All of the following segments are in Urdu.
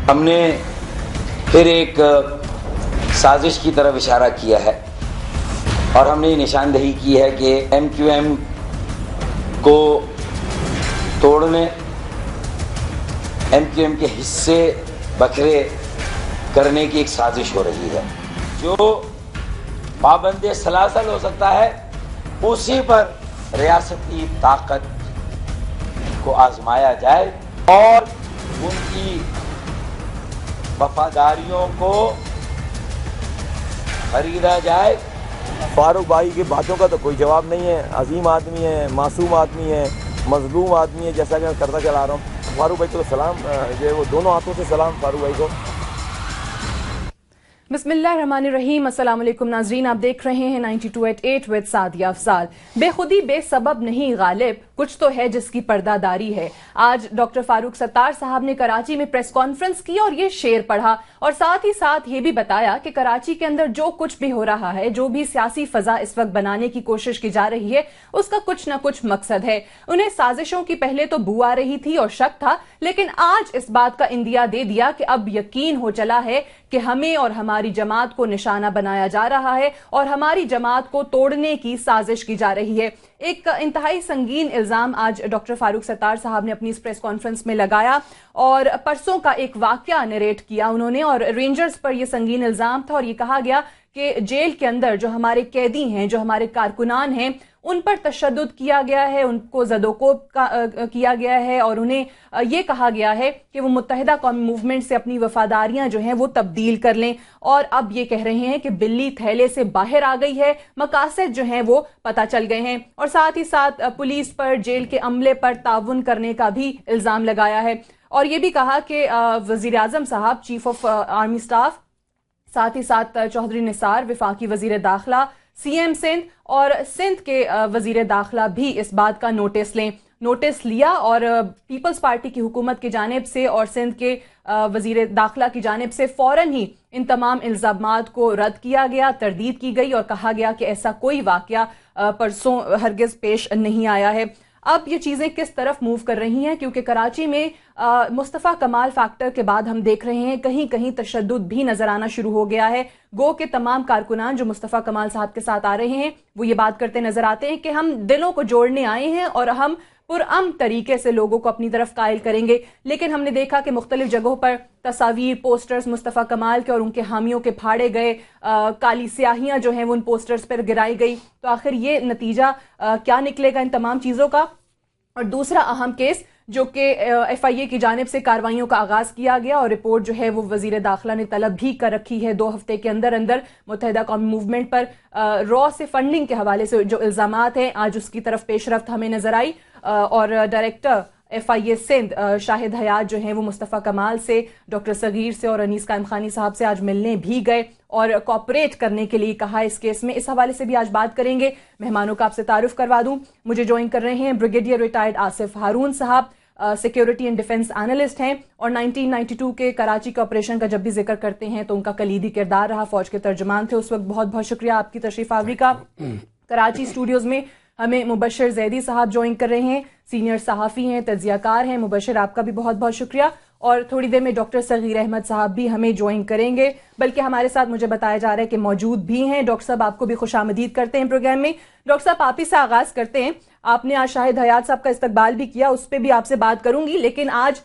ہم نے پھر ایک سازش کی طرف اشارہ کیا ہے اور ہم نے یہ نشاندہی کی ہے کہ ایم کیو ایم کو توڑنے، ایم کیو ایم کے حصے بکھرے کرنے کی ایک سازش ہو رہی ہے. جو پابند سلاسل ہو سکتا ہے اسی پر ریاستی طاقت کو آزمایا جائے اور ان کی وفاداریوں کو خریدا جائے. فاروق بھائی کی باتوں کا تو کوئی جواب نہیں ہے. عظیم آدمی ہے، معصوم آدمی ہے، مظلوم آدمی ہے، جیسا کہ میں کرتا چلا رہا ہوں. فاروق بھائی کو سلام، جو ہے وہ دونوں ہاتھوں سے سلام فاروق بھائی کو. بسم اللہ الرحمن الرحیم. السلام علیکم ناظرین، آپ دیکھ رہے ہیں 92.8 وِد سعدیہ افضال. بے خودی بے سبب نہیں غالب، کچھ تو ہے جس کی پردہ داری ہے. آج ڈاکٹر فاروق ستار صاحب نے کراچی میں پریس کانفرنس کی اور یہ شعر پڑھا اور ساتھ ہی ساتھ یہ بھی بتایا کہ کراچی کے اندر جو کچھ بھی ہو رہا ہے، جو بھی سیاسی فضا اس وقت بنانے کی کوشش کی جا رہی ہے، اس کا کچھ نہ کچھ مقصد ہے. انہیں سازشوں کی پہلے تو بو آ رہی تھی اور شک تھا، لیکن آج اس بات کا اندیا دے دیا کہ اب یقین ہو چلا ہے کہ ہمیں اور ہماری جماعت کو نشانہ بنایا جا رہا ہے اور ہماری جماعت کو توڑنے کی سازش کی جا رہی ہے. ایک انتہائی سنگین الزام آج ڈاکٹر فاروق ستار صاحب نے اپنی اس پریس کانفرنس میں لگایا اور پرسوں کا ایک واقعہ نریٹ کیا انہوں نے، اور رینجرز پر یہ سنگین الزام تھا اور یہ کہا گیا کہ جیل کے اندر جو ہمارے قیدی ہیں، جو ہمارے کارکنان ہیں، ان پر تشدد کیا گیا ہے، ان کو زدوکوب کیا گیا ہے اور انہیں یہ کہا گیا ہے کہ وہ متحدہ قومی موومنٹ سے اپنی وفاداریاں جو ہیں وہ تبدیل کر لیں. اور اب یہ کہہ رہے ہیں کہ بلی تھیلے سے باہر آ گئی ہے، مقاصد جو ہیں وہ پتہ چل گئے ہیں. اور ساتھ ہی ساتھ پولیس پر، جیل کے عملے پر تعاون کرنے کا بھی الزام لگایا ہے اور یہ بھی کہا کہ وزیر اعظم صاحب، چیف آف آرمی سٹاف، ساتھ ہی ساتھ چودھری نثار وفاقی وزیر داخلہ، سی ایم سندھ اور سندھ کے وزیر داخلہ بھی اس بات کا نوٹس لیا اور پیپلز پارٹی کی حکومت کی جانب سے اور سندھ کے وزیر داخلہ کی جانب سے فوراً ہی ان تمام الزامات کو رد کیا گیا، تردید کی گئی اور کہا گیا کہ ایسا کوئی واقعہ پرسوں ہرگز پیش نہیں آیا ہے. اب یہ چیزیں کس طرف موو کر رہی ہیں، کیونکہ کراچی میں مصطفیٰ کمال فیکٹر کے بعد ہم دیکھ رہے ہیں کہیں کہیں تشدد بھی نظر آنا شروع ہو گیا ہے. گو کے تمام کارکنان جو مصطفیٰ کمال صاحب کے ساتھ آ رہے ہیں وہ یہ بات کرتے نظر آتے ہیں کہ ہم دلوں کو جوڑنے آئے ہیں اور ہم پرامن طریقے سے لوگوں کو اپنی طرف قائل کریں گے. لیکن ہم نے دیکھا کہ مختلف جگہوں پر تصاویر، پوسٹرز مصطفیٰ کمال کے اور ان کے حامیوں کے پھاڑے گئے، کالی سیاہیاں جو ہیں وہ ان پوسٹرز پر گرائی گئی. تو آخر یہ نتیجہ کیا نکلے گا ان تمام چیزوں کا؟ اور دوسرا اہم کیس جو کہ ایف آئی اے کی جانب سے کارروائیوں کا آغاز کیا گیا اور رپورٹ جو ہے وہ وزیر داخلہ نے طلب بھی کر رکھی ہے 2 ہفتے کے اندر اندر متحدہ قومی موومنٹ پر را سے فنڈنگ کے حوالے سے جو الزامات ہیں، آج اس کی طرف پیش رفت ہمیں نظر آئی اور ڈائریکٹر ایف آئی اے سندھ شاہد حیات جو ہیں وہ مصطفیٰ کمال سے، ڈاکٹر صغیر سے اور انیس قائم خانی صاحب سے آج ملنے بھی گئے اور کوآپریٹ کرنے کے لیے کہا اس کیس میں. اس حوالے سے بھی آج بات کریں گے. مہمانوں کا آپ سے تعارف کروا دوں. مجھے جوائن کر رہے ہیں بریگیڈیئر ریٹائرڈ آصف ہارون صاحب، سیکیورٹی اینڈ ڈیفنس اینالسٹ ہیں اور 1992 کے کراچی کے آپریشن کا جب بھی ذکر کرتے ہیں تو ان کا کلیدی کردار رہا، فوج کے ترجمان تھے اس وقت. بہت بہت شکریہ آپ کی تشریف آوری کا. کراچی اسٹوڈیوز میں ہمیں مبشر زیدی صاحب جوائن کر رہے ہیں، سینئر صحافی ہیں، تجزیہ کار ہیں. مبشر آپ کا بھی بہت بہت شکریہ. اور تھوڑی دیر میں ڈاکٹر صغیر احمد صاحب بھی ہمیں جوائن کریں گے، بلکہ ہمارے ساتھ مجھے بتایا جا رہا ہے کہ موجود بھی ہیں. ڈاکٹر صاحب آپ کو بھی خوش آمدید کرتے ہیں پروگرام میں. ڈاکٹر صاحب آپ ہی سے آغاز کرتے ہیں. آپ نے آج شاہد حیات صاحب کا استقبال بھی کیا، اس پہ بھی آپ سے بات کروں گی، لیکن آج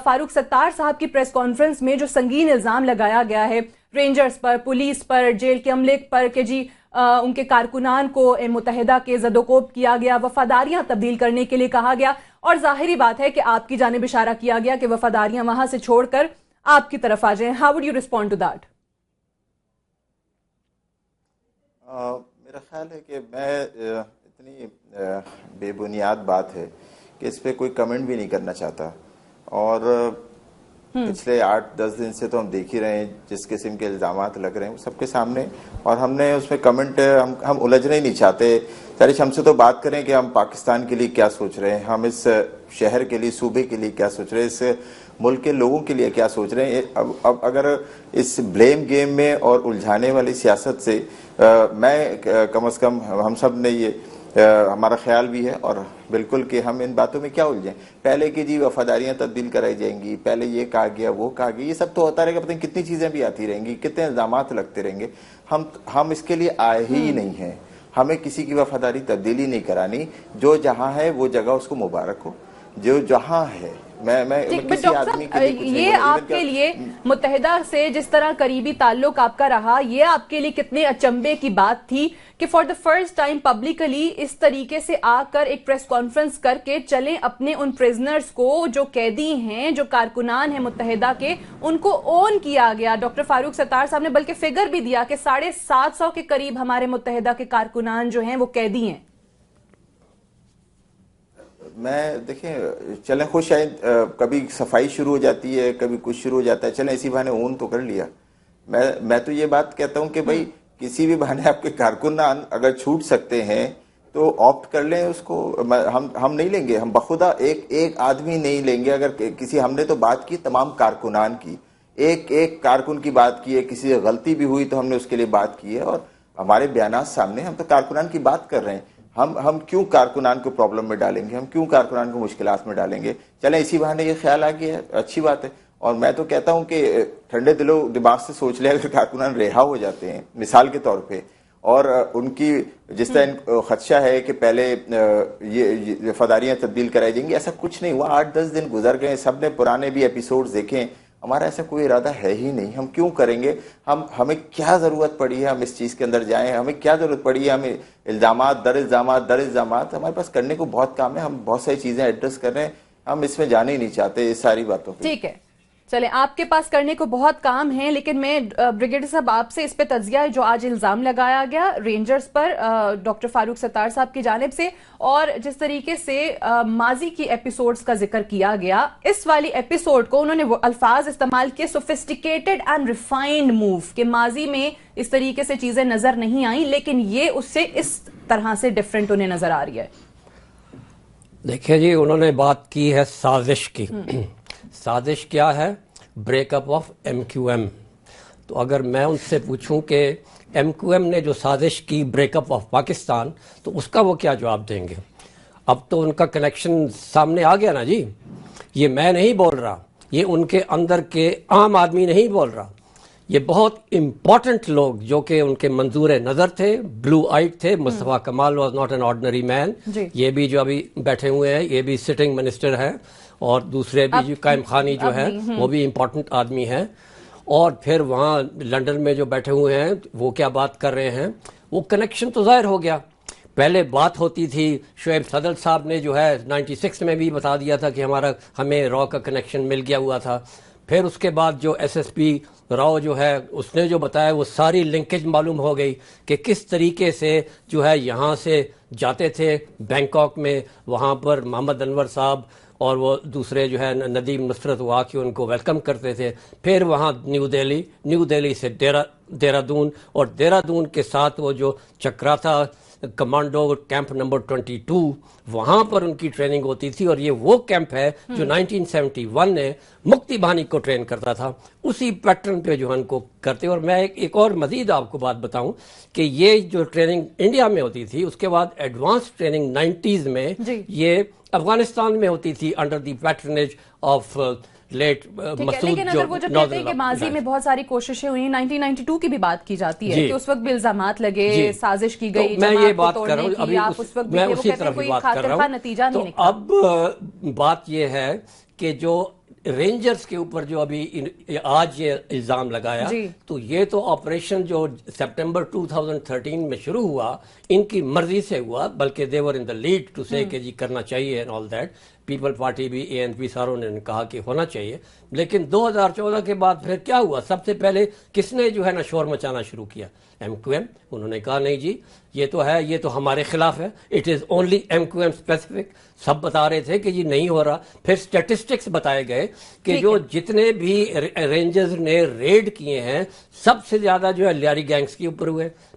فاروق ستار صاحب کی پریس کانفرنس میں جو سنگین الزام لگایا گیا ہے رینجرز پر، پولیس پر، جیل کے عملے پر کہ جی ان کے کارکنان کو متحدہ کے زدوکوب کیا گیا، وفاداریاں تبدیل کرنے کے لیے کہا گیا اور ظاہری بات ہے کہ آپ کی جانب اشارہ کیا گیا کہ وفاداریاں وہاں سے چھوڑ کر آپ کی طرف آ جائیں. How would you respond to that? میرا خیال ہے کہ میں اتنی بے بنیاد بات ہے کہ اس پہ کوئی کمنٹ بھی نہیں کرنا چاہتا. اور پچھلے 8-10 دن سے تو ہم دیکھ ہی رہے ہیں جس قسم کے الزامات لگ رہے ہیں سب کے سامنے، اور ہم نے اس میں کمنٹ ہم الجھنا ہی نہیں چاہتے. تاریخ ہم سے تو بات کریں کہ ہم پاکستان کے لیے کیا سوچ رہے ہیں، ہم اس شہر کے لیے، صوبے کے لیے کیا سوچ رہے ہیں، اس ملک کے لوگوں کے لیے کیا سوچ رہے ہیں. اب اگر اس بلیم گیم میں اور الجھانے والی سیاست سے میں کم از کم ہم سب نے یہ ہمارا خیال بھی ہے، اور بالکل کہ ہم ان باتوں میں کیا الجھیں. پہلے کہ جی وفاداریاں تبدیل کرائی جائیں گی، پہلے یہ کہا گیا وہ کہا گیا، یہ سب تو ہوتا رہے گا. پتہ نہیں کتنی چیزیں بھی آتی رہیں گی، کتنے الزامات لگتے رہیں گے. ہم اس کے لیے آئے ہی نہیں ہیں. ہمیں کسی کی وفاداری تبدیلی نہیں کرانی. جو جہاں ہے وہ جگہ اس کو مبارک ہو، جو جہاں ہے. میں کسی آدمی کے لیے کچھ نہیں یہ بولا. آپ کے لیے متحدہ سے جس طرح قریبی تعلق آپ کا رہا، یہ آپ کے لیے کتنے اچنبے کی بات تھی کہ for the first time publicly اس طریقے سے آ کر ایک پریس کانفرنس کر کے چلیں اپنے ان پریزنرز کو جو قیدی ہیں، جو کارکنان ہیں متحدہ کے، ان کو اون کیا گیا. ڈاکٹر فاروق ستار صاحب نے بلکہ فگر بھی دیا کہ 750 کے قریب ہمارے متحدہ کے کارکنان جو ہیں وہ قیدی ہیں. میں دیکھیں چلیں خوش آئیں، کبھی صفائی شروع ہو جاتی ہے، کبھی کچھ شروع ہو جاتا ہے، چلیں اسی بہانے اون تو کر لیا. میں تو یہ بات کہتا ہوں کہ بھائی کسی بھی بہانے آپ کے کارکنان اگر چھوٹ سکتے ہیں تو آپٹ کر لیں اس کو. ہم نہیں لیں گے، ہم بخدا ایک آدمی نہیں لیں گے. اگر کسی ہم نے تو بات کی تمام کارکنان کی، ایک کارکن کی بات کی ہے. کسی سے غلطی بھی ہوئی تو ہم نے اس کے لیے بات کی ہے، اور ہمارے بیانات سامنے. ہم تو کارکنان کی بات کر رہے ہیں. ہم کیوں کارکنان کو پرابلم میں ڈالیں گے؟ ہم کیوں کارکنان کو مشکلات میں ڈالیں گے؟ چلیں اسی بہانے یہ خیال آ گیا ہے، اچھی بات ہے. اور میں تو کہتا ہوں کہ ٹھنڈے دماغ سے سوچ لیں، اگر کارکنان رہا ہو جاتے ہیں مثال کے طور پہ، اور ان کی جس طرح خدشہ ہے کہ پہلے یہ وفاداریاں تبدیل کرائی جائیں گی، ایسا کچھ نہیں ہوا. 8-10 دن گزر گئے، سب نے پرانے بھی ایپیسوڈز دیکھیں. ہمارا ایسا کوئی ارادہ ہے ہی نہیں. ہم کیوں کریں گے؟ ہمیں کیا ضرورت پڑی ہے ہم اس چیز کے اندر جائیں؟ ہمیں کیا ضرورت پڑی ہے ہمیں الزامات در الزامات؟ ہمارے پاس کرنے کو بہت کام ہے. ہم بہت ساری چیزیں ایڈریس کر رہے ہیں. ہم اس میں جانے ہی نہیں چاہتے اس ساری باتوں پہ. ٹھیک ہے، چلیں آپ کے پاس کرنے کو بہت کام ہیں، لیکن میں بریگیڈیئر صاحب آپ سے اس پہ تجزیہ جو آج الزام لگایا گیا رینجرز پر ڈاکٹر فاروق ستار صاحب کی جانب سے، اور جس طریقے سے ماضی کی ایپیسوڈز کا ذکر کیا گیا، اس والی ایپیسوڈ کو انہوں نے وہ الفاظ استعمال کیے سوفسٹیکیٹڈ اینڈ ریفائنڈ موو، کہ ماضی میں اس طریقے سے چیزیں نظر نہیں آئیں لیکن یہ اس سے اس طرح سے ڈیفرنٹ انہیں نظر آ رہی ہے. دیکھیں جی، انہوں نے بات کی ہے سازش کی. سازش کیا ہے؟ Break up of MQM. تو اگر میں ان سے پوچھوں کہ MQM نے جو سازش کی بریک اپ آف پاکستان، تو اس کا وہ کیا جواب دیں گے؟ اب تو ان کا کنیکشن سامنے آ گیا نا جی. یہ میں نہیں بول رہا، یہ ان کے اندر کے عام آدمی نہیں بول رہا. یہ بہت امپورٹنٹ لوگ جو کہ ان کے منظور نظر تھے، بلو آئٹ تھے. مصطفیٰ کمال واز ناٹ این آرڈنری مین. یہ بھی جو ابھی بیٹھے ہوئے ہیں یہ بھی سٹنگ منسٹر ہے، اور دوسرے بھی جو قائم خانی جو ہے وہ بھی امپورٹنٹ آدمی ہیں. اور پھر وہاں لنڈن میں جو بیٹھے ہوئے ہیں وہ کیا بات کر رہے ہیں؟ وہ کنیکشن تو ظاہر ہو گیا. پہلے بات ہوتی تھی، شعیب صدر صاحب نے جو ہے 96 میں بھی بتا دیا تھا کہ ہمیں را کا کنیکشن مل گیا ہوا تھا. پھر اس کے بعد جو SSP راؤ جو ہے اس نے جو بتایا وہ ساری لنکیج معلوم ہو گئی کہ کس طریقے سے جو ہے یہاں سے جاتے تھے بینکاک میں، وہاں پر محمد انور صاحب اور وہ دوسرے جو ہے ندیم نصرت وہ آ کے ان کو ویلکم کرتے تھے. پھر وہاں نیو دہلی سے دہرادون، اور دہرادون کے ساتھ وہ جو چکراتا کمانڈو کیمپ نمبر 22 وہاں پر ان کی ٹریننگ ہوتی تھی. اور یہ وہ کیمپ ہے جو 1971 نے مکتی بہانی کو ٹرین کرتا تھا. اسی پیٹرن پہ جو ہے ان کو کرتے. اور میں ایک اور مزید آپ کو بات بتاؤں کہ یہ جو ٹریننگ انڈیا میں ہوتی تھی، اس کے بعد ایڈوانس ٹریننگ 90s میں یہ افغانستان میں ہوتی تھی under the patronage of late Masood. لیکن اگر وہ جو کہتے ہیں کہ ماضی میں بہت ساری کوششیں ہوئی، 1992 کی بھی بات کی جاتی ہے کہ اس وقت بھی الزامات لگے، سازش کی گئی، میں یہ بات کر رہا ہوں ابھی میں اسی طرف بات کر رہا ہوں. تو اب بات یہ ہے کہ جو رینجرز کے اوپر جو ابھی آج یہ الزام لگایا، تو یہ تو آپریشن جو سپٹمبر 2013 میں شروع ہوا ان کی مرضی سے ہوا، بلکہ they were in the lead to say کہ جی کرنا چاہیے and all that. People party بھی ANP ساروں نے کہا کہ ہونا چاہیے. لیکن 2014 کے بعد پھر کیا ہوا؟ سب سے پہلے کس نے جو ہے نا شور مچانا شروع کیا؟ MQM. انہوں نے کہا نہیں جی یہ تو ہے، یہ تو ہمارے خلاف ہے، it is only MQM specific. سب بتا رہے تھے کہ جی نہیں ہو رہا. پھر اسٹیٹسٹکس بتائے گئے کہ جو جتنے بھی رینجرز نے ریڈ کیے ہیں سب سے زیادہ جو ہے لیاری گینگز کے اوپر ہوئے،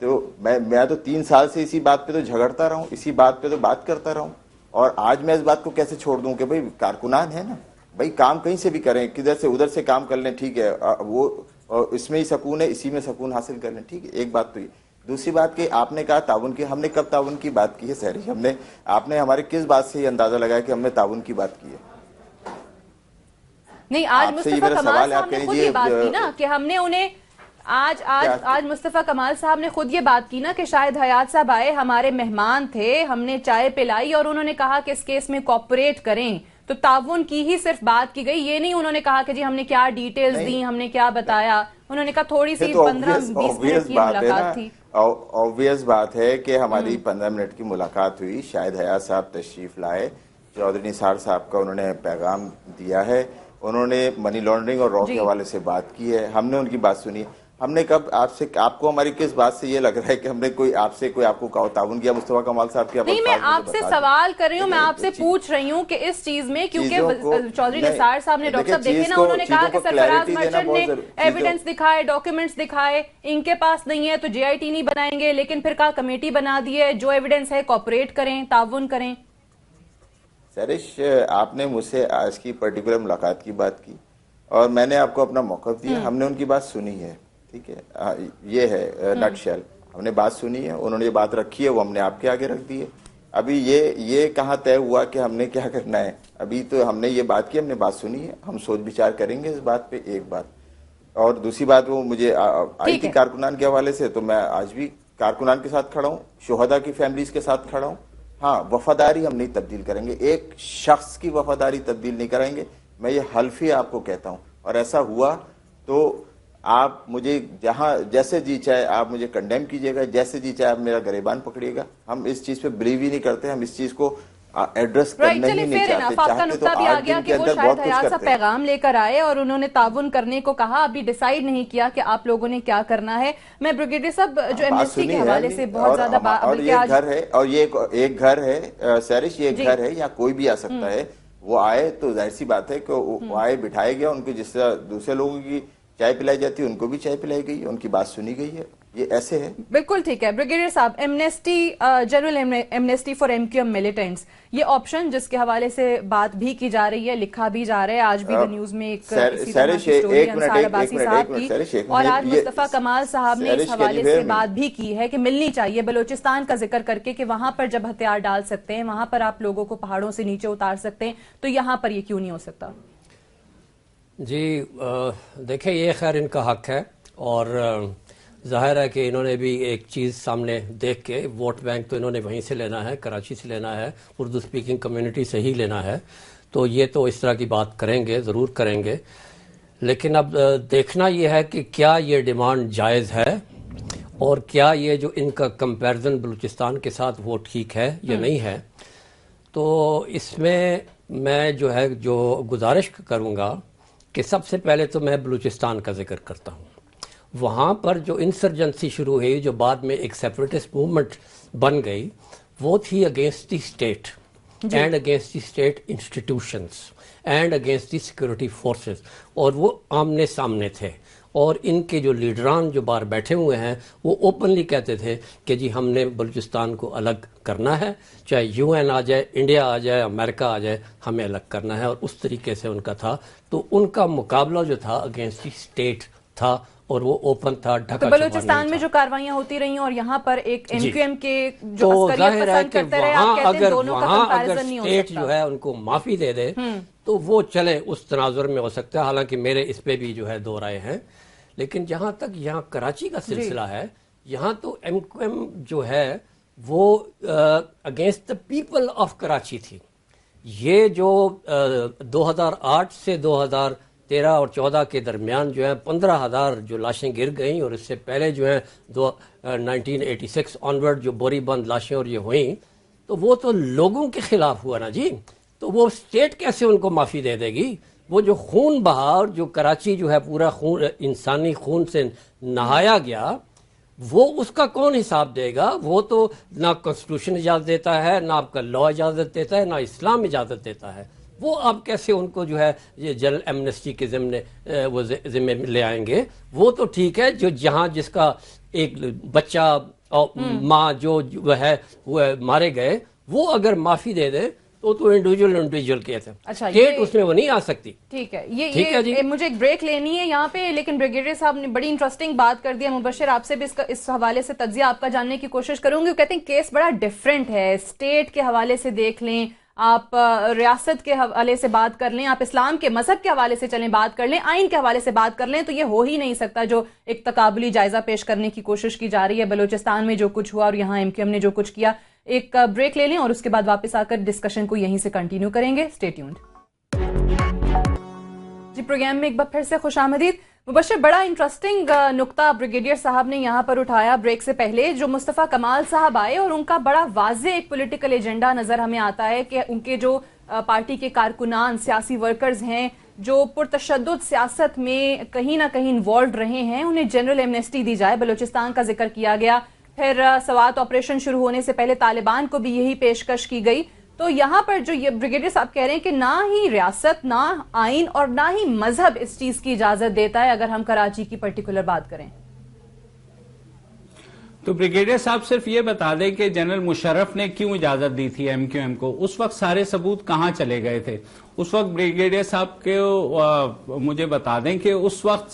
تو میں تو 3 سال سے اسی بات پہ تو جھگڑتا رہا ہوں, اسی بات پہ تو بات کرتا رہا ہوں, اور آج میں اس بات کو کیسے چھوڑ دوں کہ بھائی کارکنان ہے نا, بھائی کام کہیں سے بھی کریں, کدھر سے ادھر سے کام کر لیں, ٹھیک ہے, وہ اس میں ہی سکون ہے, اسی میں سکون حاصل کر لیں, ٹھیک ہے. ایک بات تو یہ. دوسری بات کہ آپ نے کہا تعاون کی, ہم نے کب تعاون کی بات کی ہے سہرش؟ آپ نے ہمارے کس بات سے یہ اندازہ لگایا کہ ہم نے تعاون کی بات کی ہے؟ نہیں, آج مصطفیٰ کمال صاحب نے خود یہ بات کی نا کہ ہم نے انہیں آج مصطفیٰ کمال صاحب نے خود یہ بات کی نا کہ شاہد حیات صاحب آئے, ہمارے مہمان تھے, ہم نے چائے پلائی اور انہوں نے کہا کہ اس کیس میں کوپریٹ کریں, تو تعاون کی ہی صرف بات کی گئی. یہ نہیں انہوں نے کہا کہ جی ہم نے کیا ڈیٹیلز دی, ہم نے کیا بتایا. انہوں نے کہا تھوڑی سی 15-20 منٹ کی ملاقات تھی. آبویس بات ہے کہ ہماری 15 منٹ کی ملاقات ہوئی, شاہد حیات صاحب تشریف لائے, چودھری نثار صاحب کا انہوں نے پیغام دیا ہے, انہوں نے منی لانڈرنگ اور را کے حوالے سے بات کی ہے, ہم نے ان کی بات سنی. ہم نے کب آپ کو ہماری کس بات سے یہ لگ رہا ہے کہ ہم نے آپ کو تعاون کیا مصطفیٰ کمال صاحب کی؟ نہیں, میں آپ سے سوال کر رہی ہوں, میں آپ سے پوچھ رہی ہوں کہ اس چیز میں, کیونکہ چودھری نثار صاحب نے ڈاکٹر صاحب دیکھے نا, انہوں نے کہا کہ سرفراز مرچنٹ نے ایویڈنس دکھائے, ڈاکیومنٹس دکھائے, ان کے پاس نہیں ہے تو جے آئی ٹی نہیں بنائیں گے, لیکن پھر کہا کمیٹی بنا دی ہے, جو ایویڈنس ہے کوپریٹ کریں, تعاون کریں. سرش, آپ نے مجھ سے آج کی پرٹیکولر ملاقات کی بات کی اور میں نے آپ کو اپنا موقف دیا, ہم نے ان کی بات سنی ہے, ٹھیک ہے, یہ ہے نٹ شیل, ہم نے بات سنی ہے, انہوں نے یہ بات رکھی ہے, وہ ہم نے آپ کے آگے رکھ دی ہے. ابھی یہ کہاں طے ہوا کہ ہم نے کیا کرنا ہے؟ ابھی تو ہم نے یہ بات کی, ہم نے بات سنی ہے, ہم سوچ بچار کریں گے اس بات پہ. ایک بات, اور دوسری بات, وہ مجھے آئی تھی کارکنان کے حوالے سے, تو میں آج بھی کارکنان کے ساتھ کھڑا ہوں, شہداء کی فیملیز کے ساتھ کھڑا ہوں. ہاں, وفاداری ہم نہیں تبدیل کریں گے, ایک شخص کی وفاداری تبدیل نہیں کریں گے, میں یہ حلفی آپ کو کہتا ہوں. اور ایسا ہوا تو آپ مجھے جیسے جی چاہے آپ مجھے کنڈیم کیجئے گا, جیسے جی چاہے آپ میرا گریبان پکڑیے گا, ہم اس چیز پہ بلیو ہی نہیں کرتے, ہم اس چیز کو ایڈریس کرنا ہی نہیں چاہتے. چاہتے تو 8 دن کے اندر بہت کچھ کرتے ہیں. پیغام لے کر آئے اور انہوں نے تعاون کرنے کو کہا, ابھی ڈیسائیڈ نہیں کیا کہ آپ لوگوں نے کیا کرنا ہے. میں بریگیڈیئر صاحب جو ایمنسٹی کے حوالے سے بہت زیادہ اور یہ گھر ہے, اور یہ ایک گھر ہے سیرش, یہ گھر ہے, یا کوئی بھی آ سکتا ہے. وہ آئے تو ظاہر سی بات ہے کہ وہ آئے, بٹھائے گیا, ان کو جس طرح دوسرے لوگوں کی چائے پلائی جاتی ہے ان کو بھی چائے پلائی گئی, ان کی بات سنی گئی ہے. یہ ایسے ہے. بالکل ٹھیک ہے. بریگیڈیئر صاحب, amnesty, general amnesty for M Q M militants, یہ آپشن جس کے حوالے سے بات بھی کی جا رہی ہے, لکھا بھی جا رہا ہے, آج بھی دا نیوز میں ایک اسی طرح کی سٹوری انصار عباسی صاحب کی, اور آج مصطفیٰ کمال صاحب نے اس حوالے سے بات بھی کی ہے کہ ملنی چاہیے بلوچستان کا ذکر کر کے, کہ وہاں پر جب ہتھیار ڈال سکتے ہیں, وہاں پر آپ لوگوں کو پہاڑوں سے نیچے اتار سکتے ہیں, تو یہاں پر یہ کیوں نہیں ہو سکتا؟ جی دیکھیں, یہ خیر ان کا حق ہے, اور ظاہر ہے کہ انہوں نے بھی ایک چیز سامنے دیکھ کے, ووٹ بینک تو انہوں نے وہیں سے لینا ہے, کراچی سے لینا ہے, اردو سپیکنگ کمیونٹی سے ہی لینا ہے, تو یہ تو اس طرح کی بات کریں گے, ضرور کریں گے. لیکن اب دیکھنا یہ ہے کہ کیا یہ ڈیمانڈ جائز ہے, اور کیا یہ جو ان کا کمپیرزن بلوچستان کے ساتھ وہ ٹھیک ہے یا نہیں ہے. تو اس میں جو ہے جو گزارش کروں گا کہ سب سے پہلے تو میں بلوچستان کا ذکر کرتا ہوں. وہاں پر جو انسرجنسی شروع ہوئی, جو بعد میں ایک سیپریٹسٹ موومنٹ بن گئی, وہ تھی against the state and against the state institutions and against the security forces, اور وہ آمنے سامنے تھے. اور ان کے جو لیڈران جو باہر بیٹھے ہوئے ہیں وہ اوپنلی کہتے تھے کہ جی ہم نے بلوچستان کو الگ کرنا ہے, چاہے یو این آ جائے, انڈیا آ جائے, امریکہ آ جائے, ہمیں الگ کرنا ہے. اور اس طریقے سے ان کا تھا. تو ان کا مقابلہ جو تھا اگینسٹ دی اسٹیٹ تھا, اور وہ اوپن تھا, ڈھکا تو بلوچستان میں جو کاروائیاں ہوتی رہی اور یہاں پر ایک ایم کیو ایم کے جو عسکریت پسند کرتے رہے, آپ کہتے ہیں دونوں کا کمپیریزن نہیں ہو سکتا. اسٹیٹ جو ہے ان کو معافی دے دے تو وہ چلے, اس تناظر میں ہو سکتا ہے. حالانکہ میرے اس پہ بھی جو ہے دو رائے ہیں. لیکن جہاں تک یہاں کراچی کا سلسلہ ہے, یہاں تو ایم کیو ایم جو ہے وہ against the people of Karachi تھی. یہ جو 2008 سے 2013 اور 14 کے درمیان جو ہے 15,000 جو لاشیں گر گئیں, اور اس سے پہلے جو ہے 1986 آنورڈ جو بوری بند لاشیں اور یہ ہوئیں, تو وہ تو لوگوں کے خلاف ہوا نا جی. تو وہ اسٹیٹ کیسے ان کو معافی دے دے گی؟ وہ جو خون بہا, اور جو کراچی جو ہے پورا خون انسانی خون سے نہایا گیا, وہ اس کا کون حساب دے گا؟ وہ تو نہ کانسٹیٹیوشن اجازت دیتا ہے, نہ آپ کا لا اجازت دیتا ہے, نہ اسلام اجازت دیتا ہے. وہ آپ کیسے ان کو جو ہے یہ جنرل ایمنسٹی کے وہ ذمے لے آئیں گے؟ وہ تو ٹھیک ہے جو جہاں جس کا ایک بچہ اور ماں جو ہے وہ مارے گئے وہ اگر معافی دے دے تو انڈیویجول کیس ہے. اچھا اس میں وہ نہیں آ سکتی. ٹھیک ہے. یہ مجھے ایک بریک لینی ہے یہاں پہ, لیکن بریگیڈیئر صاحب نے بڑی انٹرسٹنگ بات کر دی ہے. مبشر آپ سے بھی اس حوالے سے تجزیہ آپ کا جاننے کی کوشش کروں گی. وہ کہتے ہیں کیس بڑا ڈفرینٹ ہے, اسٹیٹ کے حوالے سے دیکھ لیں, آپ ریاست کے حوالے سے بات کر لیں, آپ اسلام کے مذہب کے حوالے سے چلیں بات کر لیں, آئین کے حوالے سے بات کر لیں, تو یہ ہو ہی نہیں سکتا جو ایک تقابلی جائزہ پیش کرنے کی کوشش کی جا رہی ہے. بلوچستان میں جو کچھ ہوا اور یہاں ایم کیو ایم نے جو کچھ کیا. ایک بریک لے لیں اور اس کے بعد واپس آ کر ڈسکشن کو یہیں سے کنٹینیو کریں گے. Stay tuned. جی پروگرام میں ایک بار پھر سے خوش آمدید. مبشر, بڑا انٹرسٹنگ نقطہ بریگیڈیئر صاحب نے یہاں پر اٹھایا بریک سے پہلے. جو مصطفیٰ کمال صاحب آئے اور ان کا بڑا واضح ایک پولیٹیکل ایجنڈا نظر ہمیں آتا ہے کہ ان کے جو پارٹی کے کارکنان سیاسی ورکرز ہیں جو پرتشدد سیاست میں کہیں نہ کہیں انوالوڈ رہے ہیں, انہیں جنرل ایمنسٹی دی جائے. بلوچستان کا ذکر کیا گیا, پھر سوات آپریشن شروع ہونے سے پہلے طالبان کو بھی یہی پیشکش کی گئی. تو یہاں پر جو یہ بریگیڈیئر صاحب کہہ رہے ہیں کہ نہ ہی ریاست, نہ آئین اور نہ ہی مذہب اس چیز کی اجازت دیتا ہے, اگر ہم کراچی کی پرٹیکولر بات کریں تو بریگیڈیئر صاحب صرف یہ بتا دیں کہ جنرل مشرف نے کیوں اجازت دی تھی ایم کیو ایم کو, اس وقت سارے ثبوت کہاں چلے گئے تھے؟ اس وقت بریگیڈیئر صاحب کے مجھے بتا دیں کہ اس وقت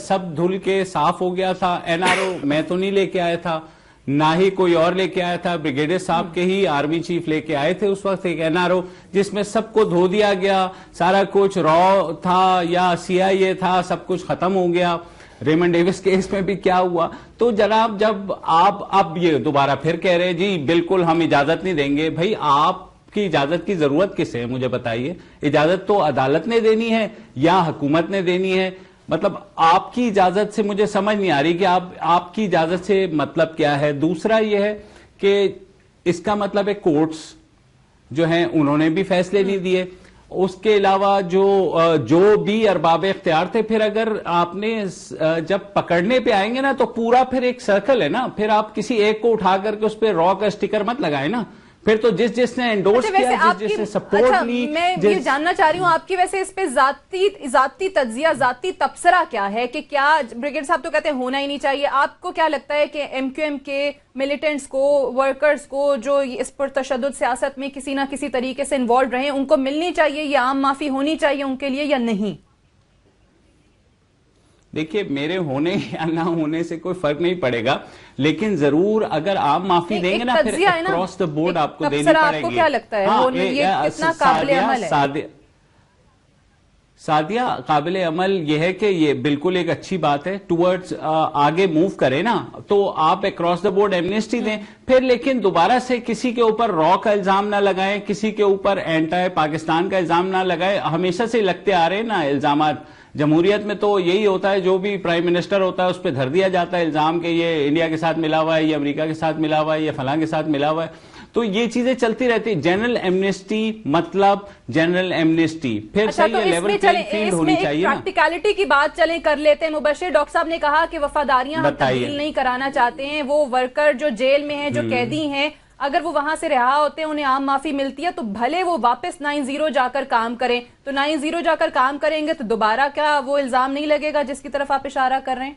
سب دھل کے صاف ہو گیا تھا. این آر او میں تو نہیں لے کے آیا تھا, نہ ہی کوئی اور لے کے آیا تھا. بریگیڈیئر صاحب کے ہی آرمی چیف لے کے آئے تھے اس وقت ایک این آر او, جس میں سب کو دھو دیا گیا. سارا کچھ را تھا یا سی آئی اے تھا, سب کچھ ختم ہو گیا. ریمنڈ ڈیوس کیس میں بھی کیا ہوا؟ تو جناب جب آپ اب یہ دوبارہ پھر کہہ رہے جی بالکل ہم اجازت نہیں دیں گے, بھائی آپ کی اجازت کی ضرورت کس ہے مجھے بتائیے؟ اجازت تو عدالت نے دینی ہے یا حکومت نے دینی ہے؟ مطلب آپ کی اجازت سے مجھے سمجھ نہیں آ رہی کہ آپ کی اجازت سے مطلب کیا ہے. دوسرا یہ ہے کہ اس کا مطلب ہے کورٹس جو ہیں انہوں نے بھی فیصلے نہیں دیے. اس کے علاوہ جو بھی ارباب اختیار تھے, پھر اگر آپ نے جب پکڑنے پہ آئیں گے نا تو پورا پھر ایک سرکل ہے نا, پھر آپ کسی ایک کو اٹھا کر کے اس پہ را کا اسٹیکر مت لگائیں نا. پھر تو جس نے انڈورس کیا, جس نے سپورٹ لی. میں یہ جاننا چاہ رہی ہوں آپ کی ویسے اس پہ ذاتی تجزیہ, ذاتی تبصرہ کیا ہے کہ کیا بریگیڈیئر صاحب تو کہتے ہیں ہونا ہی نہیں چاہیے. آپ کو کیا لگتا ہے کہ ایم کیو ایم کے ملیٹنٹس کو, ورکرز کو جو اس پر تشدد سیاست میں کسی نہ کسی طریقے سے انوالوڈ رہے, ان کو ملنی چاہیے یا عام معافی ہونی چاہیے ان کے لیے یا نہیں؟ دیکھیے میرے ہونے یا نہ ہونے سے کوئی فرق نہیں پڑے گا, لیکن ضرور اگر آپ معافی دیں گے نا پھر اکراس دا بورڈ آپ کو دینی پڑے گی. آپ کو کیا لگتا ہے یہ کتنا قابل عمل ہے؟ سعدیہ, قابل عمل یہ ہے کہ یہ بالکل ایک اچھی بات ہے, ٹورڈز آگے موو کرے نا, تو آپ اکراس دا بورڈ ایمنسٹی دیں. پھر لیکن دوبارہ سے کسی کے اوپر را کا الزام نہ لگائیں, کسی کے اوپر اینٹی پاکستان کا الزام نہ لگائیں. ہمیشہ سے لگتے آ رہے ہیں نا الزامات. جمہوریت میں تو یہی ہوتا ہے, جو بھی پرائم منسٹر ہوتا ہے اس پہ دھر دیا جاتا ہے الزام کہ یہ انڈیا کے ساتھ ملا ہوا ہے, یہ امریکہ کے ساتھ ملا ہوا ہے, یہ فلاں کے ساتھ ملا ہوا ہے. تو یہ چیزیں چلتی رہتی. جنرل ایمنسٹی مطلب جنرل ایمنسٹی, پھر صحیح ہے لیول پلینگ فیلڈ ہونی چاہیے نا. پریکٹیکلٹی کی بات چلیں کر لیتے ہیں. مبشر ڈاکٹر صاحب نے کہا کہ وفاداریاں ہم تبدیل نہیں کرانا چاہتے ہیں. وہ ورکر جو جیل میں ہیں, جو قیدی ہیں, اگر وہ وہاں سے رہا ہوتے ہیں, انہیں عام معافی ملتی ہے, تو بھلے وہ واپس 9-0 جا کر کام کریں. تو 9-0 جا کر کام کریں گے تو دوبارہ کیا وہ الزام نہیں لگے گا جس کی طرف آپ اشارہ کر رہے ہیں؟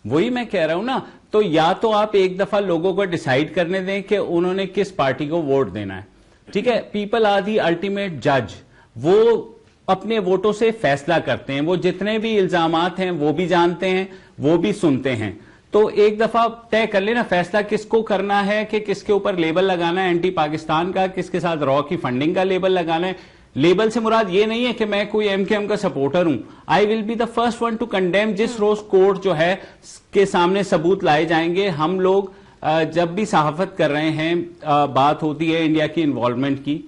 وہی میں کہہ رہا ہوں نا. تو یا تو آپ ایک دفعہ لوگوں کو ڈیسائیڈ کرنے دیں کہ انہوں نے کس پارٹی کو ووٹ دینا ہے. ٹھیک ہے, پیپل آر دی الٹیمیٹ جج, وہ اپنے ووٹوں سے فیصلہ کرتے ہیں. وہ جتنے بھی الزامات ہیں وہ بھی جانتے ہیں, وہ بھی سنتے ہیں. تو ایک دفعہ طے کر لینا فیصلہ کس کو کرنا ہے, کہ کس کے اوپر لیبل لگانا ہے اینٹی پاکستان کا, کس کے ساتھ را کی فنڈنگ کا لیبل لگانا ہے. لیبل سے مراد یہ نہیں ہے کہ میں کوئی ایم کیو ایم کا سپورٹر ہوں. I will be the first one to condemn. جس روز کورٹ جو ہے کے سامنے ثبوت لائے جائیں گے. ہم لوگ جب بھی صحافت کر رہے ہیں, بات ہوتی ہے انڈیا کی انوالومنٹ کی,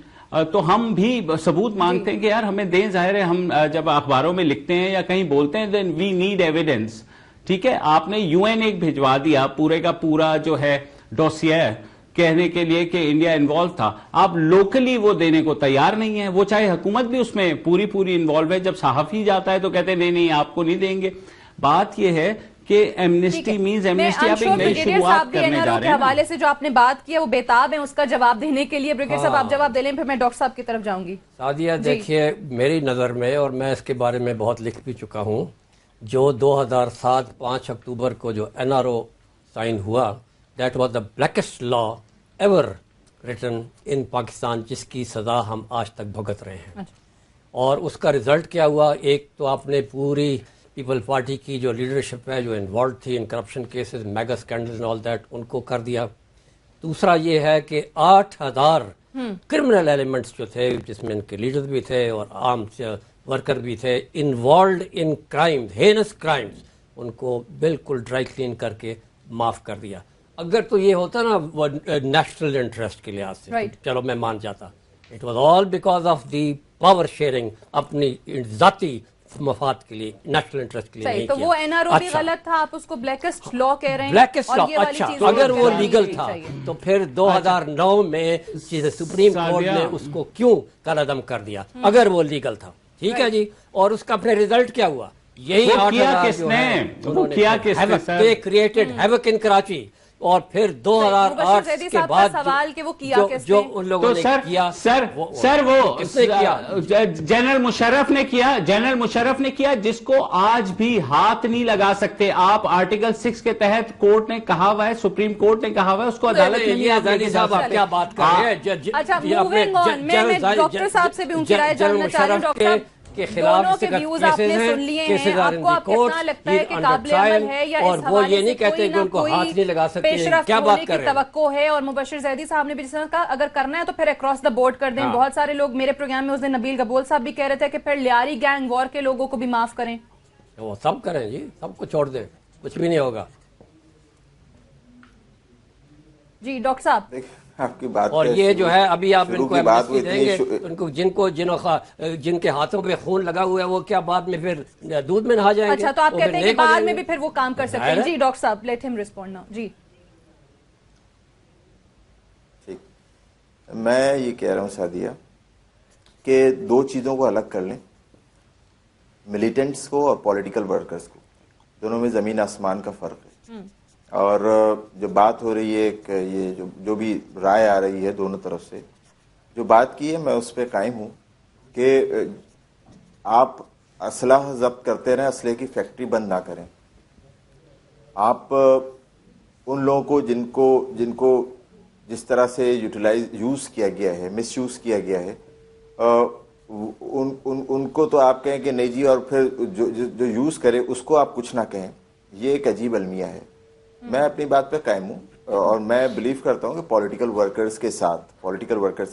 تو ہم بھی ثبوت مانگتے ہیں کہ یار ہمیں دیں. ظاہر ہے ہم جب اخباروں میں لکھتے ہیں یا کہیں بولتے ہیں دین وی نیڈ ایویڈنس. ٹھیک ہے, آپ نے یو این ایک بھجوا دیا پورے کا پورا جو ہے ڈوسیے کہنے کے لیے کہ انڈیا انوالو تھا. آپ لوکلی وہ دینے کو تیار نہیں ہے. وہ چاہے حکومت بھی اس میں پوری انوالو ہے, جب صحافی جاتا ہے تو کہتے ہیں نہیں آپ کو نہیں دیں گے. بات یہ ہے کہ ایمنسٹی مینز ایمنسٹی آپ ایک نئی شروعات کرنے جا رہے ہیں. حوالے سے جو آپ نے بات کی ہے وہ بےتاب ہے اس کا جواب دینے کے لیے. بریگیڈیئر صاحب آپ جواب دے لیں پھر میں ڈاکٹر صاحب کی طرف جاؤں گی. سعدیہ دیکھیے میری نظر میں، اور میں اس کے بارے میں بہت لکھ بھی چکا ہوں، جو 2007 5 اکتوبر کو جو NRO سائن ہوا، that was the blackest law ever written in Pakistan, جس کی سزا ہم آج تک بھگت رہے ہیں. اور اس کا رزلٹ کیا ہوا؟ ایک تو آپ نے پوری پیپل پارٹی کی جو لیڈرشپ ہے جو انوالوڈ تھی in corruption cases, mega scandals and all that, ان کو کر دیا. دوسرا یہ ہے کہ 8000 کرمنل ایلیمنٹس جو تھے، جس میں ان کے لیڈر بھی تھے اور عام ورکر بھی تھے، involved in crime, hence crimes, ان کو بالکل ڈرائی کلین کر کے معاف کر دیا. اگر تو یہ ہوتا نا وہ نیشنل انٹرسٹ کے لحاظ سے، چلو میں مان جاتا. It was all because of the power sharing, اپنی ذاتی مفاد کے لیے، نیشنل انٹرسٹ کے لیے نہیں تو کیا. وہ NRO بھی غلط تھا، آپ اس کو بلیکسٹ لا کہہ رہے ہیں. بلیکسٹ لا، اچھا اگر وہ لیگل تھا تو پھر 2009 میں سپریم کورٹ نے اس کو کیوں کالعدم کر دیا اگر وہ لیگل تھا؟ ٹھیک ہے جی. اور اس کا پھر رزلٹ کیا ہوا؟ یہی 8000 کریٹڈ ہیوک ان کراچی. اور پھر 2008 کے بعد سوال کہ وہ کیا جو ان لوگوں نے کیا، سر وہ جنرل مشرف نے کیا، جنرل مشرف نے کیا، جس کو آج بھی ہاتھ نہیں لگا سکتے آپ. آرٹیکل 6 کے تحت کورٹ نے کہا ہوا ہے، سپریم کورٹ نے کہا ہوا ہے، اس کو عدالت میں نہیں. صاحب آپ کیا بات کر رہے ہیں؟ اچھا موونگ آن، میں ڈاکٹر صاحب سے بھی ان کی رائے جاننا چاہ رہی ہوں. ڈاکٹر صاحب کے خلاف دونوں کے ویوز آپ نے سن لیے ہیں، آپ کو آپ کتنا لگتا ہے کہ قابل عمل ہے یا اس حوالے سے کوئی نہ کوئی پیش رفت ہونے کی توقع ہے؟ اور مبشر زیدی صاحب نے بھی جس طرح کہا اگر کرنا ہے تو پھر اکراس دا بورڈ کر دیں. بہت سارے لوگ میرے پروگرام میں اس دن نبیل گبول صاحب بھی کہہ رہے تھے کہ پھر لیاری گینگ وار کے لوگوں کو بھی معاف کریں. وہ سب کریں جی، سب کو چھوڑ دیں، کچھ بھی نہیں ہوگا. جی ڈاکٹر صاحب آپ کی بات، اور یہ جو ہے ابھی آپ ان کو ایمنسٹی دیں گے، ان کو جن کے ہاتھوں پہ خون لگا ہوا ہے وہ کیا بعد میں پھر دودھ میں نہا جائیں گے؟ اچھا تو آپ کہتے ہیں کہ بعد میں بھی پھر وہ کام کر سکتے ہیں. جی ڈاکٹر صاحب لیٹ ہم ریسپونڈ ناؤ. جی ٹھیک، میں یہ کہہ رہا ہوں سعدیہ کہ دو چیزوں کو الگ کر لیں، ملیٹنٹس کو اور پولیٹیکل ورکرز کو. دونوں میں زمین آسمان کا فرق ہے. اور جو بات ہو رہی ہے کہ یہ جو بھی رائے آ رہی ہے دونوں طرف سے، جو بات کی ہے میں اس پہ قائم ہوں کہ آپ اسلحہ ضبط کرتے رہیں، اسلحے کی فیکٹری بند نہ کریں. آپ ان لوگوں کو جن کو جس طرح سے یوز کیا گیا ہے، مس یوز کیا گیا ہے، ان کو تو آپ کہیں کہ نہیں جی، اور پھر جو یوز کرے اس کو آپ کچھ نہ کہیں. یہ ایک عجیب المیہ ہے. میں اپنی بات پہ قائم ہوں اور میں بلیو کرتا ہوں کہ پولیٹیکل ورکرز کے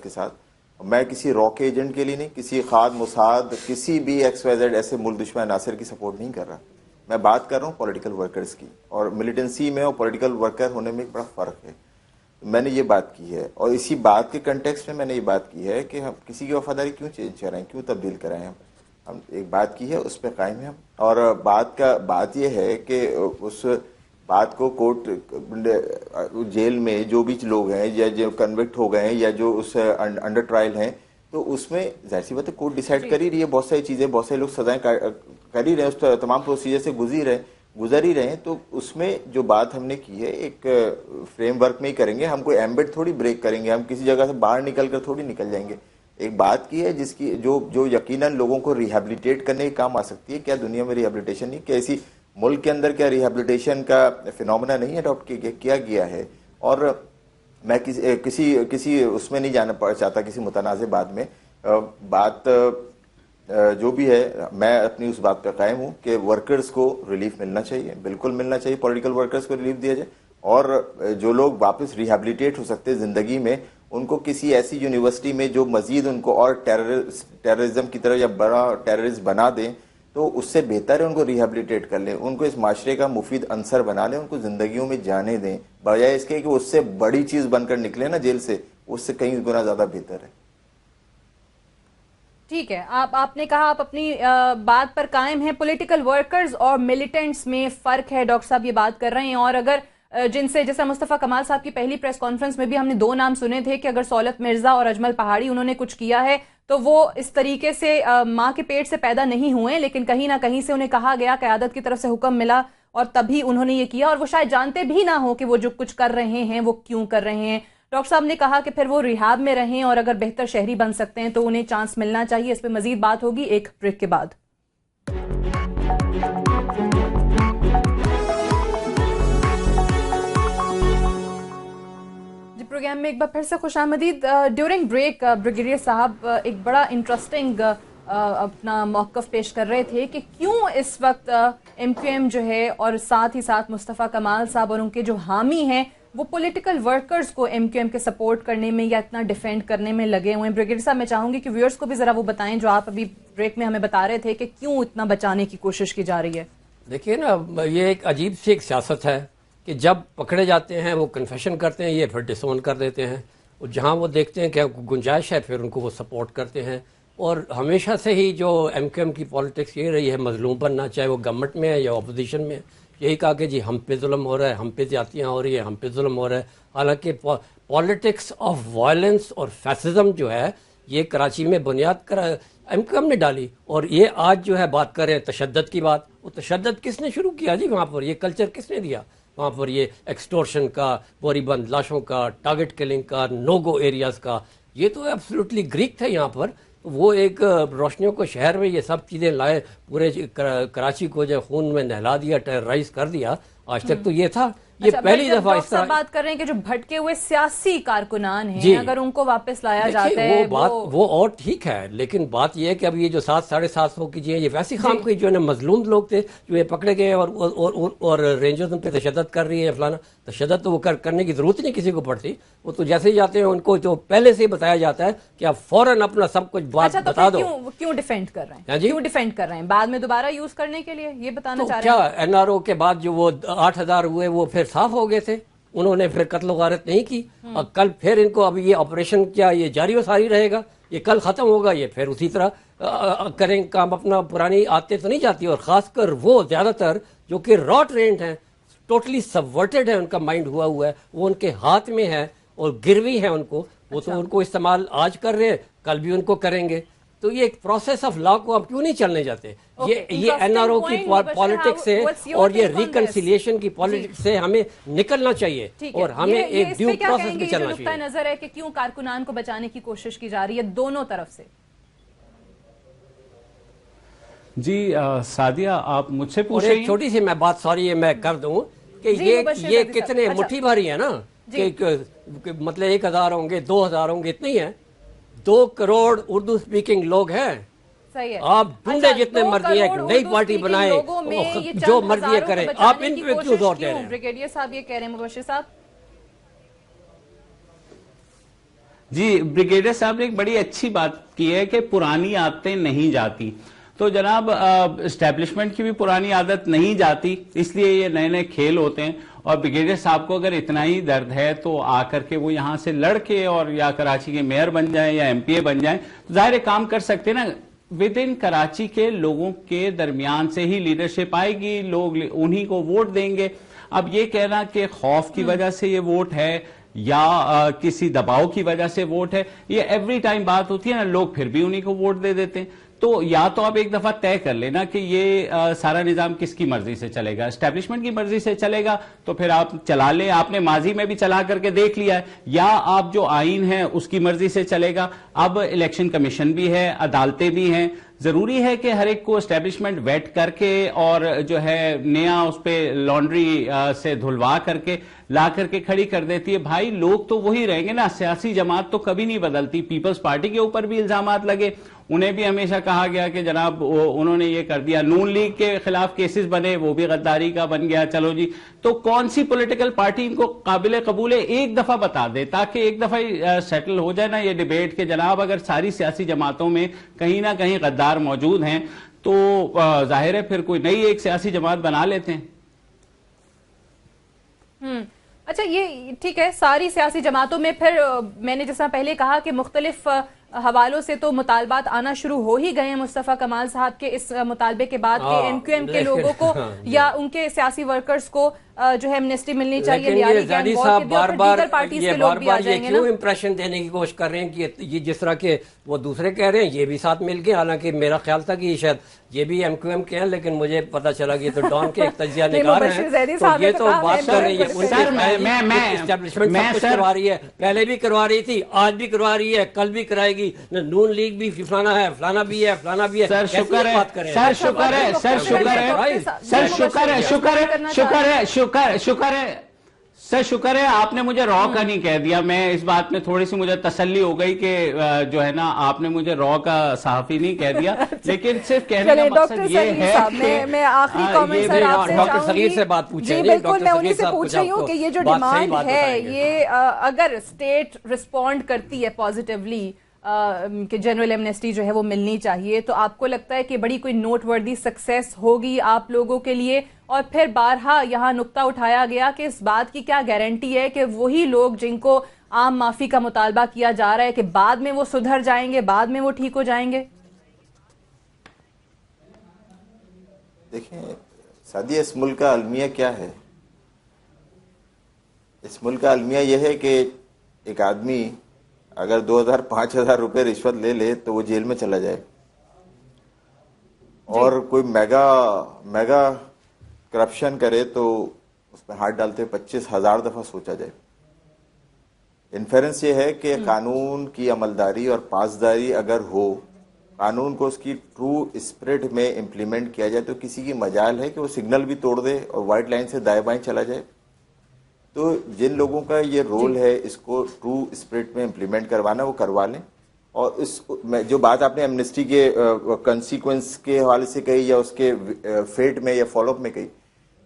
ساتھ میں کسی راک ایجنٹ کے لیے نہیں، کسی خاد موساد، کسی بھی ایکس وائی زیڈ ایسے ملک دشمن عناصر کی سپورٹ نہیں کر رہا. میں بات کر رہا ہوں پولیٹیکل ورکرز کی. اور ملیٹنسی میں اور پولیٹیکل ورکر ہونے میں ایک بڑا فرق ہے. میں نے یہ بات کی ہے اور اسی بات کے کنٹیکسٹ میں نے یہ بات کی ہے کہ ہم کسی کی وفاداری کیوں چینج کرائیں، کیوں تبدیل کرائیں. ہم ایک بات کی ہے اس پہ قائم ہیں. اور بات یہ ہے کہ اس بات کو کورٹ جیل میں جو بھی لوگ ہیں یا جو کنوکٹ ہو گئے ہیں یا جو اس انڈر ٹرائل ہیں، تو اس میں ظاہر سی بات ہے کورٹ ڈیسائیڈ کر ہی رہی ہے. بہت ساری چیزیں، بہت سارے لوگ سزائیں کر ہی رہے ہیں، اس تمام پروسیجر سے گزر ہی رہے ہیں. تو اس میں جو بات ہم نے کی ہے ایک فریم ورک میں ہی کریں گے. ہم کوئی ایمبٹ تھوڑی بریک کریں گے، ہم کسی جگہ سے باہر نکل کر تھوڑی نکل جائیں گے. ایک بات کی ہے جس کی جو یقیناً لوگوں کو ریہیبلیٹیٹ کرنے کے کام آ سکتی ہے. کیا دنیا میں ریہیبلیٹیشن نہیں، کیا اسی ملک کے اندر کیا ریہیبلیٹیشن کا فینومینا نہیں اڈاپٹ کیا گیا ہے؟ اور میں کسی اس میں نہیں جانا چاہتا، کسی متنازع بات میں. بات جو بھی ہے میں اپنی اس بات پہ قائم ہوں کہ ورکرز کو ریلیف ملنا چاہیے، بالکل ملنا چاہیے. پولیٹیکل ورکرز کو ریلیف دیا جائے اور جو لوگ واپس ریہیبلیٹیٹ ہو سکتے زندگی میں ان کو کسی ایسی یونیورسٹی میں جو مزید ان کو اور ٹیررزم کی طرف یا بڑا ٹیررسٹ بنا دیں تو اس سے بہتر ہے ان کو ریہیبلیٹیٹ کر لیں، ان کو اس معاشرے کا مفید عنصر بنا لیں، ان کو زندگیوں میں جانے دیں، بجائے اس کے کہ اس سے بڑی چیز بن کر نکلے نا جیل سے، اس سے کہیں گنا زیادہ بہتر ہے. ٹھیک ہے، آپ نے کہا آپ اپنی بات پر قائم ہیں. پولیٹیکل ورکرز اور ملیٹنٹس میں فرق ہے، ڈاکٹر صاحب یہ بات کر رہے ہیں. اور اگر جن سے جیسا مصطفیٰ کمال صاحب کی پہلی پریس کانفرنس میں بھی ہم نے 2 نام سنے تھے کہ اگر سولت مرزا اور اجمل پہاڑی انہوں نے کچھ کیا ہے تو وہ اس طریقے سے ماں کے پیٹ سے پیدا نہیں ہوئے، لیکن کہیں نہ کہیں سے انہیں کہا گیا، قیادت کی طرف سے حکم ملا اور تبھی انہوں نے یہ کیا, اور وہ شاید جانتے بھی نہ ہو کہ وہ جو کچھ کر رہے ہیں وہ کیوں کر رہے ہیں. ڈاکٹر صاحب نے کہا کہ پھر وہ ریہاب میں رہیں اور اگر بہتر شہری بن سکتے ہیں تو انہیں چانس ملنا چاہیے. اس پہ مزید بات ہوگی ایک بریک کے بعد. پروگرام میں ایک بار پھر سے خوش آمدید. ڈیورنگ بریک بریگیڈیئر صاحب ایک بڑا انٹرسٹنگ اپنا موقف پیش کر رہے تھے کہ کیوں اس وقت ایم کیو ایم جو ہے اور ساتھ ہی ساتھ مصطفیٰ کمال صاحب اور ان کے جو حامی ہیں وہ پولیٹیکل ورکرز کو ایم کیو ایم کے سپورٹ کرنے میں یا اتنا ڈیفینڈ کرنے میں لگے ہوئے ہیں. بریگیڈیئر صاحب میں چاہوں گی کہ ویورز کو بھی ذرا وہ بتائیں جو آپ ابھی بریک میں ہمیں بتا رہے تھے کہ کیوں اتنا بچانے کی کوشش کی جا رہی ہے. دیکھیے نا, یہ ایک عجیب سی ایک سیاست ہے کہ جب پکڑے جاتے ہیں وہ کنفیشن کرتے ہیں, یہ پھر ڈس اون کر دیتے ہیں, اور جہاں وہ دیکھتے ہیں کہ گنجائش ہے پھر ان کو وہ سپورٹ کرتے ہیں. اور ہمیشہ سے ہی جو ایم کیو ایم کی پالیٹکس یہ رہی ہے مظلوم بننا, چاہے وہ گورنمنٹ میں ہے یا اپوزیشن میں. یہی کہا کہ جی ہم پہ ظلم ہو رہا ہے, ہم پہ زیادتیاں ہو رہی ہے, ہم پہ ظلم ہو رہا ہے. حالانکہ پالیٹکس آف وائلنس اور فیسزم جو ہے یہ کراچی میں بنیاد ایم کیو ایم نے ڈالی. اور یہ آج جو ہے بات کر رہے ہیں تشدد کی بات, وہ تشدد کس نے شروع کیا جی وہاں پر, یہ کلچر کس نے دیا وہاں پر, یہ ایکسٹورشن کا, بوری بند لاشوں کا, ٹارگٹ کلنگ کا, نو گو ایریاز کا, یہ تو ایبسلیوٹلی گریک تھا یہاں پر. وہ ایک روشنیوں کو شہر میں یہ سب چیزیں لائے, پورے کراچی کو جو خون میں نہلا دیا, ٹیررائز کر دیا. آج تک تو یہ تھا, یہ پہلی دفعہ اس طرح بات کر رہے ہیں کہ جو بھٹکے ہوئے سیاسی کارکنان ہیں اگر ان کو واپس لایا جاتا ہے وہ اور ٹھیک ہے, لیکن بات یہ ہے کہ اب یہ جو 700-750 کی جی یہ ویسی خام کوئی جو ہے نا مظلوم لوگ تھے جو یہ پکڑے گئے اور رینجرز ان پہ تشدد کر رہی ہے فلانا. تشدد تو وہ کرنے کی ضرورت نہیں کسی کو پڑتی, وہ تو جیسے ہی جاتے ہیں ان کو تو پہلے سے ہی بتایا جاتا ہے کہ آپ فوراً اپنا سب کچھ بات بتا دو. کیوں ڈیفینڈ کر رہے ہیں, کیوں ڈیفینڈ کر رہے ہیں بعد میں دوبارہ یوز کرنے کے لیے, یہ بتانا چاہ رہے ہیں. کیا این آر او کے بعد جو وہ 8000 ہوئے وہ پھر صاف ہو گئے تھے, انہوں نے پھر قتل و غارت نہیں کی. اور کل پھر ان کو اب یہ آپریشن کیا یہ جاری و ساری رہے گا, یہ کل ختم ہوگا, یہ پھر اسی طرح کریں کام اپنا. پرانی عادتیں تو نہیں جاتی, اور خاص کر وہ زیادہ تر جو کہ را ٹرینڈ ہیں, ٹوٹلی سبورٹڈ ہے ان کا مائنڈ ہوا ہے, وہ ان کے ہاتھ میں ہے اور گروی ہے ان کو, وہ تو ان کو استعمال آج کر رہے ہیں کل بھی ان کو کریں گے. تو یہ ایک پروسیس آف لا کو آپ کیوں نہیں چلنے جاتے؟ یہ این آر او کی پالیٹکس سے اور یہ ریکنسیلیشن کی پالیٹکس سے ہمیں نکلنا چاہیے, اور ہمیں ایک ڈیو پروسیس پہ چلنا چاہیے. نظر ہے کہ کیوں کارکنان کو بچانے کی کوشش کی جا رہی ہے دونوں طرف سے. جی سعدیہ آپ مجھ سے پوچھیں. ایک چھوٹی سی میں بات سوری میں کر دوں کہ یہ کتنے مٹھی بھاری ہے نا, کہ مطلب 1000 ہوں گے 2000 ہوں گے, اتنے ہی ہیں. 2 کروڑ اردو اسپیکنگ لوگ ہیں. آپ ڈھونڈے جتنے مرضی ایک نئی پارٹی بنائیں, جو مرضی کریں, آپ ان پہ کیوں زور دے رہے ہیں؟ بریگیڈیئر صاحب یہ کہہ رہے ہیں, مبشر صاحب. جی بریگیڈیئر صاحب نے ایک بڑی اچھی بات کی ہے کہ پرانی عادتیں نہیں جاتی. تو جناب اسٹیبلشمنٹ کی بھی پرانی عادت نہیں جاتی, اس لیے یہ نئے نئے کھیل ہوتے ہیں. اور بریگیڈیئر صاحب کو اگر اتنا ہی درد ہے تو آ کر کے وہ یہاں سے لڑ کے اور یا کراچی کے میئر بن جائیں یا ایم پی اے بن جائیں, تو ظاہر کام کر سکتے نا. ود ان کراچی کے لوگوں کے درمیان سے ہی لیڈرشپ آئے گی, لوگ انہی کو ووٹ دیں گے. اب یہ کہنا کہ خوف کی وجہ سے یہ ووٹ ہے یا کسی دباؤ کی وجہ سے ووٹ ہے, یہ ایوری ٹائم بات ہوتی ہے نا, لوگ پھر بھی انہی کو ووٹ دے دیتے ہیں. تو یا تو آپ ایک دفعہ طے کر لینا کہ یہ سارا نظام کس کی مرضی سے چلے گا. اسٹیبلشمنٹ کی مرضی سے چلے گا تو پھر آپ چلا لیں, آپ نے ماضی میں بھی چلا کر کے دیکھ لیا ہے. یا آپ جو آئین ہے اس کی مرضی سے چلے گا. اب الیکشن کمیشن بھی ہے, عدالتیں بھی ہیں, ضروری ہے کہ ہر ایک کو اسٹیبلشمنٹ ویٹ کر کے اور جو ہے نیا اس پہ لانڈری سے دھلوا کر کے لا کر کے کھڑی کر دیتی ہے. بھائی لوگ تو وہی رہیں گے نا, سیاسی جماعت تو کبھی نہیں بدلتی. پیپلز پارٹی کے اوپر بھی الزامات لگے, انہیں بھی ہمیشہ کہا گیا کہ جناب انہوں نے یہ کر دیا. نون لیگ کے خلاف کیسز بنے, وہ بھی غداری کا بن گیا. چلو جی, تو کون سی پولیٹیکل پارٹی ان کو قابل قبول ہے ایک دفعہ بتا دے, تاکہ ایک دفعہ سیٹل ہو جائے نا یہ ڈیبیٹ کہ جناب اگر ساری سیاسی جماعتوں میں کہیں نہ کہیں غدار موجود ہیں تو ظاہر ہے پھر کوئی نئی ایک سیاسی جماعت بنا لیتے ہیں. اچھا یہ ٹھیک ہے, ساری سیاسی جماعتوں میں پھر میں نے جیسا پہلے کہا کہ مختلف حوالوں سے تو مطالبات آنا شروع ہو ہی گئے ہیں مصطفیٰ کمال صاحب کے اس مطالبے کے بعد کہ ایم کیو ایم کے لوگوں کو یا ان کے سیاسی ورکرز کو جو ہے ایمنیسٹی ملنی چاہیے. لیکن یہ زیدی صاحب بار بار یہ کیوں امپریشن دینے کی کوشش کر رہے ہیں کہ یہ جس طرح کے وہ دوسرے کہہ رہے ہیں یہ بھی ساتھ مل کے, حالانکہ میرا خیال تھا کہ شاید یہ بھی ایم کیو ایم کے ہیں, لیکن مجھے پتا چلا کہ یہ تو ڈان کے ایک تجزیہ نگار ہیں, تو یہ تو بات کر رہے ہیں اسٹیبلشمنٹ سب کچھ کروا رہی ہے, پہلے بھی کروا رہی تھی, آج بھی کروا رہی ہے, کل بھی کرائے گی, نون لیگ بھی فلانا ہے, فلانا بھی ہے, فلانا بھی ہے. سر شکر ہے, سر شکر ہے, سر شکر ہے, سر شکر ہے, شکر ہے, شکر ہے, شکر شکر ہے سر, شکر ہے آپ نے مجھے را کا نہیں کہہ دیا. میں اس بات میں تھوڑی سی مجھے تسلی ہو گئی کہ جو ہے نا آپ نے مجھے را کا صحافی نہیں کہہ دیا, لیکن صرف کہنے کا مقصد یہ ہے میں آخری کامنٹ سر آپ سے ڈاکٹر صغیر سے بات پوچھیں. جی بالکل, میں انہی سے پوچھ رہی ہوں کہ یہ جو ڈیمانڈ ہے یہ اگر اسٹیٹ رسپونڈ کرتی ہے پازیٹیولی کہ جنرل ایمنیسٹی جو ہے وہ ملنی چاہیے, تو آپ کو لگتا ہے کہ بڑی کوئی نوٹ وردی سکسیس ہوگی آپ لوگوں کے لیے؟ اور پھر بارہا یہاں نقطہ اٹھایا گیا کہ اس بات کی کیا گارنٹی ہے کہ وہی لوگ جن کو عام معافی کا مطالبہ کیا جا رہا ہے کہ بعد میں وہ سدھر جائیں گے, بعد میں وہ ٹھیک ہو جائیں گے؟ دیکھیں سعدیہ, اس ملک کا المیہ کیا ہے؟ اس ملک کا المیہ یہ ہے کہ ایک آدمی اگر 2,000-5,000 روپے رشوت لے لے تو وہ جیل میں چلا جائے, اور کوئی میگا کرپشن کرے تو اس میں ہاتھ ڈالتے 25,000 دفعہ سوچا جائے. انفیرنس یہ ہے کہ قانون کی عملداری اور پاسداری اگر ہو, قانون کو اس کی ٹرو اسپرٹ میں امپلیمنٹ کیا جائے, تو کسی کی مجال ہے کہ وہ سگنل بھی توڑ دے اور وائٹ لائن سے دائیں بائیں چلا جائے. تو جن لوگوں کا یہ رول ہے اس کو ٹرو اسپرٹ میں امپلیمنٹ کروانا, وہ کروا لیں. اور اس جو بات آپ نے ایمنسٹی کے کنسیکوینس کے حوالے سے کہی یا اس کے فیٹ میں یا فالو اپ میں کہی,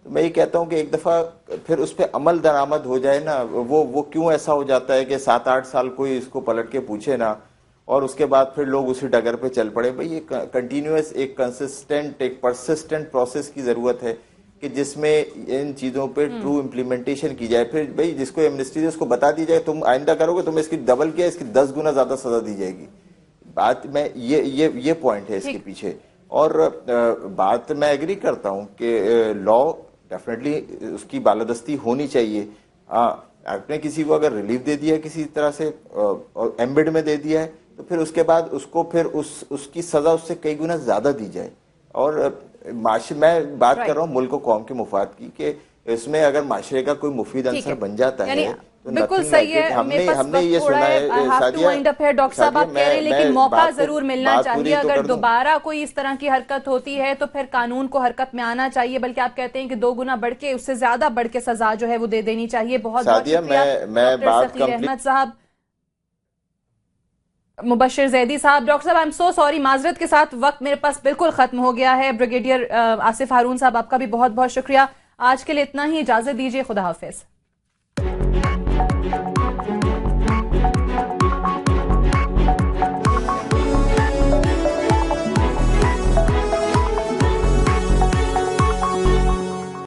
تو میں یہ کہتا ہوں کہ ایک دفعہ پھر اس پہ عمل درآمد ہو جائے نا, وہ کیوں ایسا ہو جاتا ہے کہ 7-8 سال کوئی اس کو پلٹ کے پوچھے نا, اور اس کے بعد پھر لوگ اسی ڈگر پہ چل پڑے. بھائی یہ کنٹینیوس ایک کنسسٹنٹ ایک پرسسٹنٹ پروسیس کی ضرورت ہے کہ جس میں ان چیزوں پہ ٹرو امپلیمنٹیشن کی جائے. پھر بھائی جس کو ایمنسٹی دے اس کو بتا دی جائے تم آئندہ کرو گے تم اس کی ڈبل کیا, اس کی 10 گنا زیادہ سزا دی جائے گی. بات میں یہ پوائنٹ ہے اس کے پیچھے. اور بات میں ایگری کرتا ہوں کہ لا ڈیفینیٹلی اس کی بالادستی ہونی چاہیے. آپ نے کسی کو اگر ریلیف دے دیا کسی طرح سے اور ایمبیڈ میں دے دیا ہے, تو پھر اس کے بعد اس کو پھر اس کی سزا اس سے کئی گنا زیادہ دی جائے. اور میں بات کر رہا ہوں ملک و قوم کے مفاد کی, کہ اس میں اگر معاشرے کا کوئی مفید عنصر بن جاتا ہے تو بالکل صحیح ہے. ہم نے یہ سنا ہے ڈاکٹر صاحب آپ کہہ رہے ہیں لیکن موقع ضرور ملنا چاہیے. اگر دوبارہ کوئی اس طرح کی حرکت ہوتی ہے تو پھر قانون کو حرکت میں آنا چاہیے, بلکہ آپ کہتے ہیں کہ 2 گنا بڑھ کے اس سے زیادہ بڑھ کے سزا جو ہے وہ دے دینی چاہیے. بہت بہت شکریہ ڈاکٹر ثقیل احمد صاحب, مبشر زیدی صاحب. ڈاکٹر صاحب آئی ایم سو سوری, معذرت کے ساتھ وقت میرے پاس بالکل ختم ہو گیا ہے. بریگیڈیئر آصف ہارون صاحب آپ کا بھی بہت بہت شکریہ. آج کے لیے اتنا ہی, اجازت دیجیے, خدا حافظ.